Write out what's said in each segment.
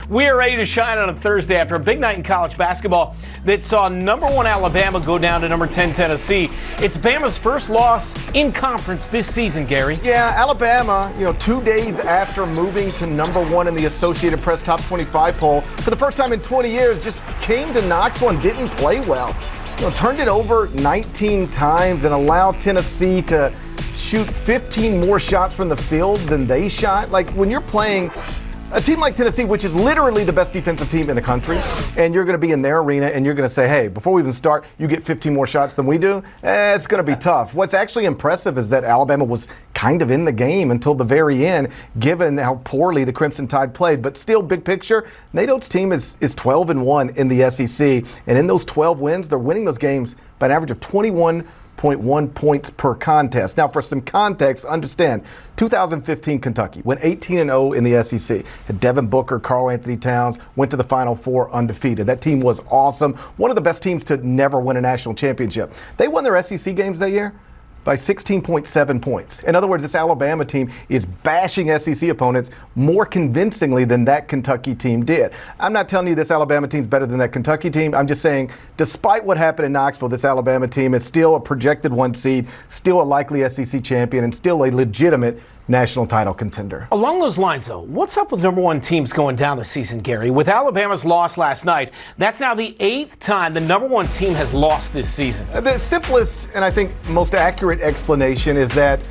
We are ready to shine on a Thursday after a big night in college basketball that saw number 1 Alabama go down to number 10 Tennessee. It's Bama's first loss in conference this season, Gary. Yeah, Alabama, 2 days after moving to number 1 in the Associated Press Top 25 poll, for the first time in 20 years, just came to Knoxville and didn't play well. Turned it over 19 times and allowed Tennessee to shoot 15 more shots from the field than they shot. Like, when you're playing a team like Tennessee, which is literally the best defensive team in the country, and you're going to be in their arena and you're going to say, hey, before we even start, you get 15 more shots than we do, it's going to be tough. What's actually impressive is that Alabama was kind of in the game until the very end, given how poorly the Crimson Tide played. But still, big picture, Nate Oates' team is 12-1 in the SEC, and in those 12 wins, they're winning those games by an average of 21.1 points per contest. Now, for some context, understand, 2015 Kentucky went 18-0 in the SEC. Had Devin Booker, Karl Anthony Towns, went to the Final Four undefeated. That team was awesome. One of the best teams to never win a national championship. They won their SEC games that year by 16.7 points. In other words, this Alabama team is bashing SEC opponents more convincingly than that Kentucky team did. I'm not telling you this Alabama team's better than that Kentucky team. I'm just saying, despite what happened in Knoxville, this Alabama team is still a projected 1 seed, still a likely SEC champion, and still a legitimate national title contender. Along those lines, though, what's up with number 1 teams going down this season, Gary? With Alabama's loss last night, that's now the 8th time the number 1 team has lost this season. The simplest and I think most accurate explanation is that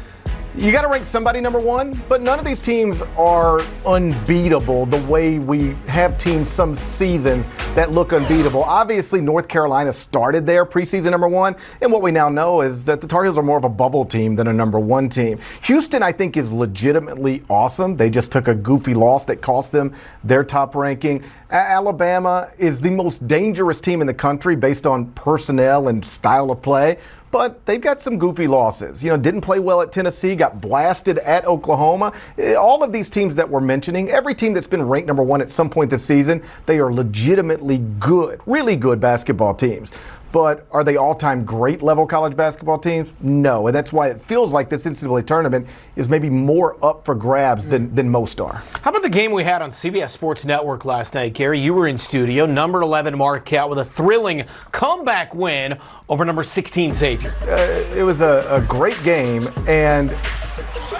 you got to rank somebody number 1, but none of these teams are unbeatable the way we have teams some seasons that look unbeatable. Obviously, North Carolina started their preseason number 1, and what we now know is that the Tar Heels are more of a bubble team than a number 1 team. Houston, I think, is legitimately awesome. They just took a goofy loss that cost them their top ranking. Alabama is the most dangerous team in the country based on personnel and style of play. But they've got some goofy losses. Didn't play well at Tennessee, got blasted at Oklahoma. All of these teams that we're mentioning, every team that's been ranked number 1 at some point this season, they are legitimately good, really good basketball teams. But are they all-time great level college basketball teams? No, and that's why it feels like this NCAA tournament is maybe more up for grabs than most are. How about the game we had on CBS Sports Network last night, Gary? You were in studio. Number 11 Marquette with a thrilling comeback win over number 16 Xavier. It was a great game and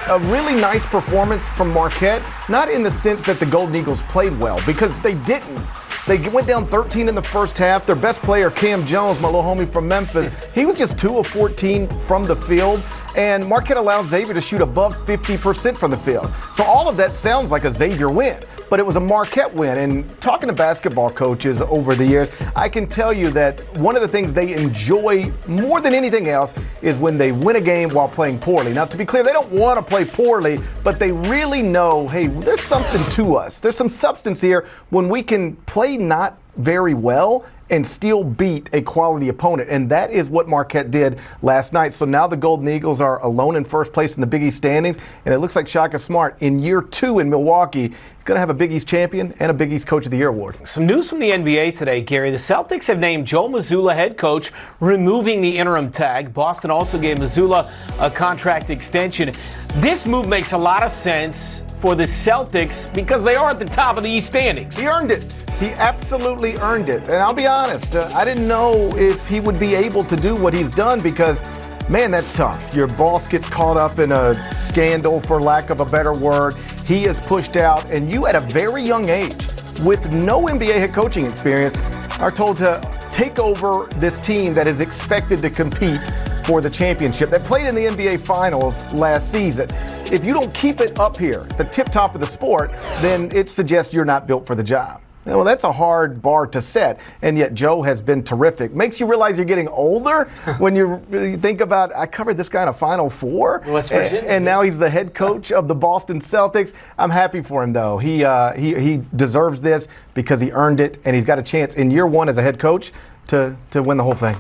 a really nice performance from Marquette, not in the sense that the Golden Eagles played well, because they didn't. They went down 13 in the first half. Their best player, Cam Jones, my little homie from Memphis, he was just 2 of 14 from the field. And Marquette allowed Xavier to shoot above 50% from the field. So all of that sounds like a Xavier win, but it was a Marquette win. And talking to basketball coaches over the years, I can tell you that one of the things they enjoy more than anything else is when they win a game while playing poorly. Now, to be clear, they don't want to play poorly, but they really know, hey, there's something to us. There's some substance here when we can play not very well and still beat a quality opponent. And that is what Marquette did last night. So now the Golden Eagles are alone in first place in the Big East standings. And it looks like Shaka Smart, in year 2 in Milwaukee, is going to have a Big East champion and a Big East Coach of the Year award. Some news from the NBA today, Gary. The Celtics have named Joe Mazzulla head coach, removing the interim tag. Boston also gave Mazzulla a contract extension. This move makes a lot of sense for the Celtics because they are at the top of the East standings. He earned it. He absolutely earned it. And I'll be honest, I didn't know if he would be able to do what he's done because, man, that's tough. Your boss gets caught up in a scandal, for lack of a better word. He is pushed out, and you at a very young age, with no NBA head coaching experience, are told to take over this team that is expected to compete for the championship, that played in the NBA Finals last season. If you don't keep it up here, the tip top of the sport, then it suggests you're not built for the job. Well, that's a hard bar to set, and yet Joe has been terrific. Makes you realize you're getting older when you think about, I covered this guy in a Final Four, West Virginia, and now he's the head coach of the Boston Celtics. I'm happy for him, though. He deserves this because he earned it, and he's got a chance in year 1 as a head coach to win the whole thing.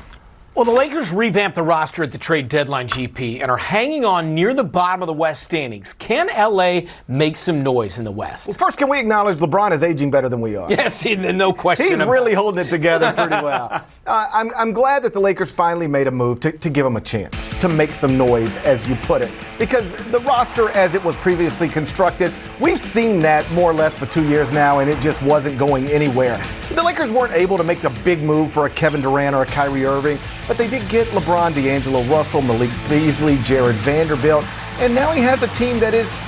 Well, the Lakers revamped the roster at the trade deadline, GP, and are hanging on near the bottom of the West standings. Can LA make some noise in the West? Well, first, can we acknowledge LeBron is aging better than we are? Yes, no question. He's really holding it together pretty well. I'm glad that the Lakers finally made a move to give him a chance to make some noise, as you put it. Because the roster, as it was previously constructed, we've seen that more or less for 2 years now, and it just wasn't going anywhere. The Lakers weren't able to make the big move for a Kevin Durant or a Kyrie Irving, but they did get LeBron, D'Angelo Russell, Malik Beasley, Jared Vanderbilt, and now he has a team that is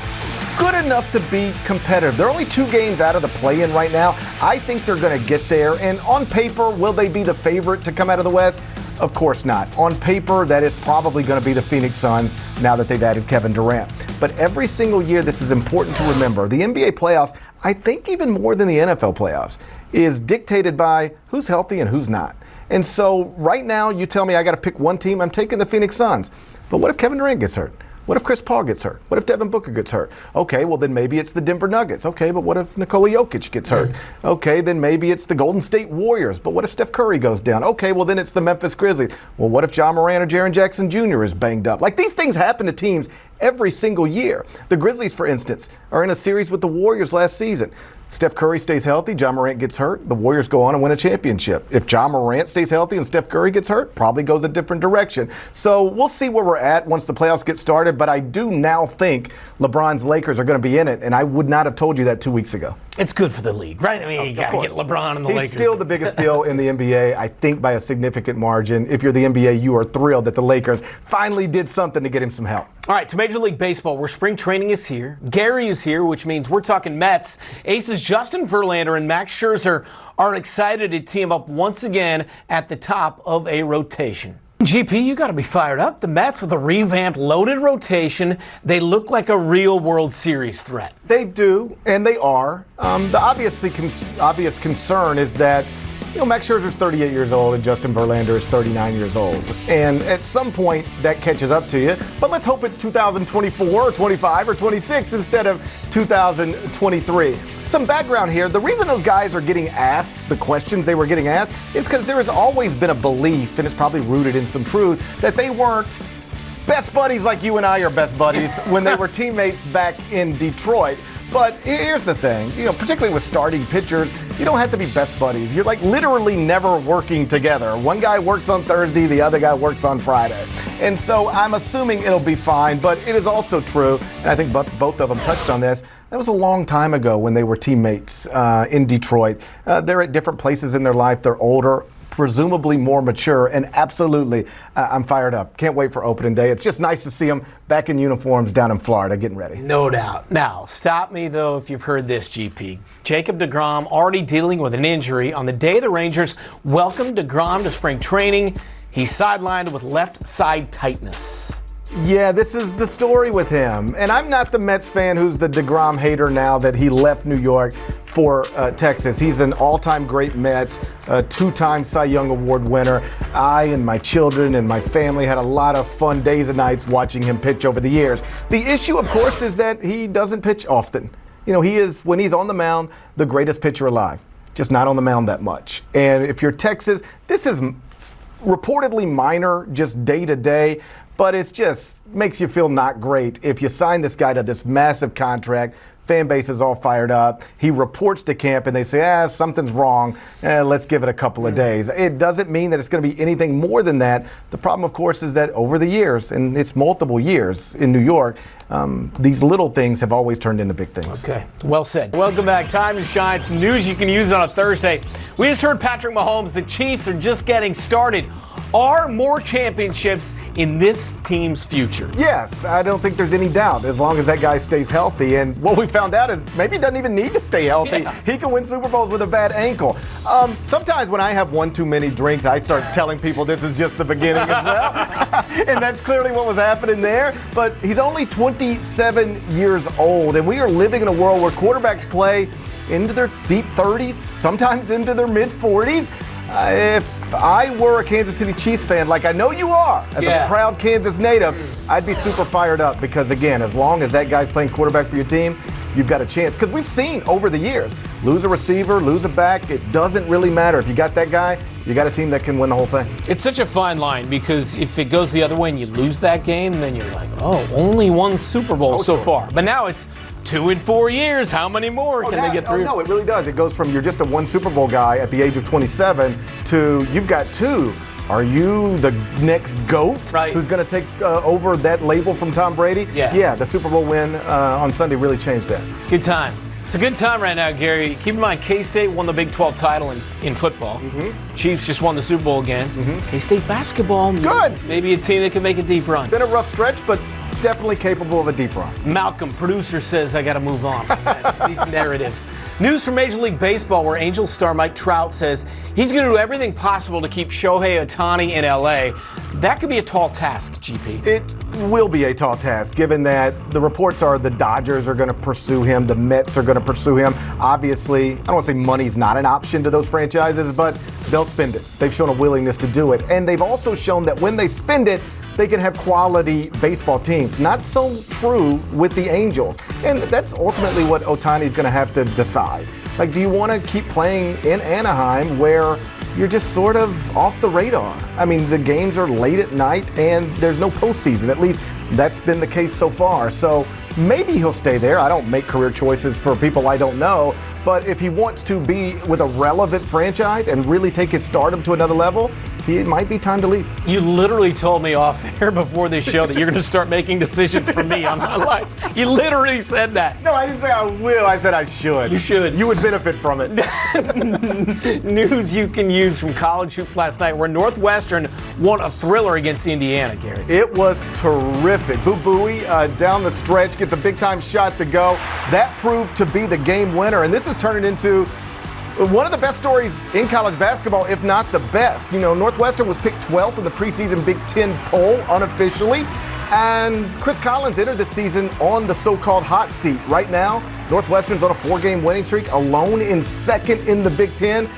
good enough to be competitive. They're only 2 games out of the play-in right now. I think they're going to get there, and on paper, will they be the favorite to come out of the West? Of course not. On paper, that is probably going to be the Phoenix Suns now that they've added Kevin Durant. But every single year, this is important to remember. The NBA playoffs, I think even more than the NFL playoffs, is dictated by who's healthy and who's not. And so right now, you tell me I got to pick one team, I'm taking the Phoenix Suns. But what if Kevin Durant gets hurt? What if Chris Paul gets hurt? What if Devin Booker gets hurt? Okay, well then maybe it's the Denver Nuggets. Okay, but what if Nikola Jokic gets hurt? Okay, then maybe it's the Golden State Warriors. But what if Steph Curry goes down? Okay, well then it's the Memphis Grizzlies. Well, what if John Moran or Jaren Jackson Jr. is banged up? Like, these things happen to teams every single year. The Grizzlies, for instance, are in a series with the Warriors last season. Steph Curry stays healthy, John Morant gets hurt, the Warriors go on and win a championship. If John Morant stays healthy and Steph Curry gets hurt, probably goes a different direction. So we'll see where we're at once the playoffs get started, but I do now think LeBron's Lakers are going to be in it, and I would not have told you that 2 weeks ago. It's good for the league, right? I mean, you got to get LeBron and the Lakers. He's still the biggest deal in the NBA, I think by a significant margin. If you're the NBA, you are thrilled that the Lakers finally did something to get him some help. All right, to Major League Baseball, where spring training is here. Gary is here, which means we're talking Mets. Aces Justin Verlander and Max Scherzer are excited to team up once again at the top of a rotation. GP, you got to be fired up. The Mets with a revamped, loaded rotation. They look like a real World Series threat. They do, and they are. The obvious concern is that Max Scherzer is 38 years old and Justin Verlander is 39 years old. And at some point, that catches up to you. But let's hope it's 2024 or 25 or 26 instead of 2023. Some background here. The reason those guys are getting asked the questions they were getting asked is because there has always been a belief, and it's probably rooted in some truth, that they weren't best buddies like you and I are best buddies when they were teammates back in Detroit. But here's the thing, particularly with starting pitchers, you don't have to be best buddies. You're like literally never working together. One guy works on Thursday, the other guy works on Friday. And so I'm assuming it'll be fine, but it is also true, and I think both of them touched on this, that was a long time ago when they were teammates in Detroit. They're at different places in their life. They're older, presumably more mature, and absolutely, I'm fired up. Can't wait for opening day. It's just nice to see them back in uniforms down in Florida getting ready. No doubt. Now, stop me, though, if you've heard this, GP. Jacob deGrom already dealing with an injury. On the day the Rangers welcomed deGrom to spring training, he's sidelined with left side tightness. Yeah, this is the story with him. And I'm not the Mets fan who's the deGrom hater now that he left New York for Texas. He's an all-time great Met, a 2-time Cy Young Award winner. I and my children and my family had a lot of fun days and nights watching him pitch over the years. The issue, of course, is that he doesn't pitch often. He is, when he's on the mound, the greatest pitcher alive. Just not on the mound that much. And if you're Texas, this is reportedly minor, just day to day, but it just makes you feel not great if you sign this guy to this massive contract. Fan base is all fired up. He reports to camp and they say, something's wrong. Let's give it a couple of days. It doesn't mean that it's going to be anything more than that. The problem, of course, is that over the years, and it's multiple years in New York, these little things have always turned into big things. Okay, well said. Welcome back. Time to shine. Some news you can use on a Thursday. We just heard Patrick Mahomes. The Chiefs are just getting started. Are more championships in this team's future? Yes, I don't think there's any doubt, as long as that guy stays healthy. And what we found out is maybe he doesn't even need to stay healthy. Yeah. He can win Super Bowls with a bad ankle. Sometimes when I have one too many drinks, I start telling people this is just the beginning as well. And that's clearly what was happening there. But he's only 27 years old, and we are living in a world where quarterbacks play into their deep 30s, sometimes into their mid 40s. If I were a Kansas City Chiefs fan, like I know you are, as a proud Kansas native, I'd be super fired up because, again, as long as that guy's playing quarterback for your team, you've got a chance. Because we've seen over the years, lose a receiver, lose a back, it doesn't really matter. If you got that guy, you got a team that can win the whole thing. It's such a fine line because if it goes the other way and you lose that game, then you're like, oh, only one Super Bowl so far. But now it's 2 in 4 years. How many more can they get through? No, it really does. It goes from you're just a one Super Bowl guy at the age of 27 to you've got 2. Are you the next GOAT who's going to take over that label from Tom Brady? Yeah, the Super Bowl win on Sunday really changed that. It's a good time. It's a good time right now, Gary. Keep in mind, K-State won the Big 12 title in football. Chiefs just won the Super Bowl again. K-State basketball. Good. Maybe a team that can make a deep run. Been a rough stretch, but definitely capable of a deep run. Malcolm, producer, says I got to move on from these narratives. News from Major League Baseball, where Angels star Mike Trout says he's going to do everything possible to keep Shohei Ohtani in L.A. That could be a tall task, GP. It will be a tall task, given that the reports are the Dodgers are going to pursue him, the Mets are going to pursue him. Obviously, I don't want to say money's not an option to those franchises, but they'll spend it. They've shown a willingness to do it. And they've also shown that when they spend it, they can have quality baseball teams. Not so true with the Angels. And that's ultimately what Ohtani's going to have to decide. Like, do you want to keep playing in Anaheim where you're just sort of off the radar? I mean, the games are late at night and there's no postseason. At least that's been the case so far. So maybe he'll stay there. I don't make career choices for people I don't know. But if he wants to be with a relevant franchise and really take his stardom to another level, it might be time to leave. You literally told me off air before this show that you're going to start making decisions for me on my life. You literally said that. No, I didn't say I will. I said I should. You should. You would benefit from it. News you can use from college hoops last night, where Northwestern won a thriller against Indiana, Gary. It was terrific. Boo Buie down the stretch gets a big-time shot to go. That proved to be the game winner, and this is turning into one of the best stories in college basketball, if not the best. You know, Northwestern was picked 12th in the preseason Big Ten poll unofficially, and Chris Collins entered the season on the so-called hot seat. Right now, Northwestern's on a 4-game winning streak, alone in second in the Big Ten.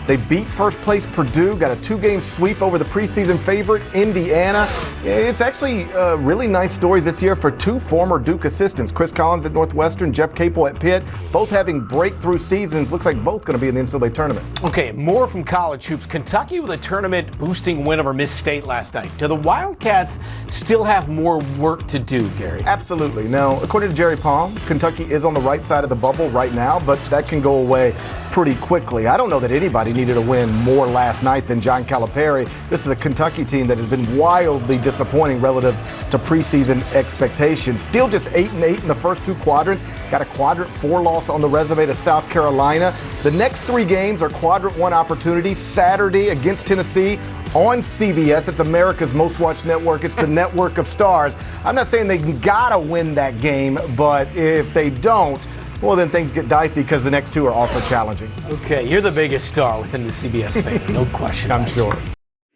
They beat first place Purdue, got a 2-game sweep over the preseason favorite, Indiana. It's actually really nice stories this year for 2 former Duke assistants, Chris Collins at Northwestern, Jeff Capel at Pitt, both having breakthrough seasons. Looks like both going to be in the NCAA tournament. Okay, more from college hoops. Kentucky with a tournament-boosting win over Miss State last night. Do the Wildcats still have more work to do, Gary? Absolutely. Now, according to Jerry Palm, Kentucky is on the right side of the bubble right now, but that can go away pretty quickly. I don't know that anybody needed a win more last night than John Calipari. This is a Kentucky team that has been wildly disappointing relative to preseason expectations. Still just 8-8 in the first 2 quadrants. Got a quadrant 4 loss on the resume to South Carolina. The next 3 games are quadrant 1 opportunities. Saturday against Tennessee on CBS. It's America's most watched network. It's the network of stars. I'm not saying they gotta win that game, but if they don't, well, then things get dicey because the next 2 are also challenging. Okay, you're the biggest star within the CBS family, no question. I'm sure.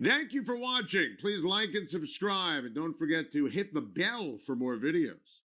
Thank you for watching. Please like and subscribe, and don't forget to hit the bell for more videos.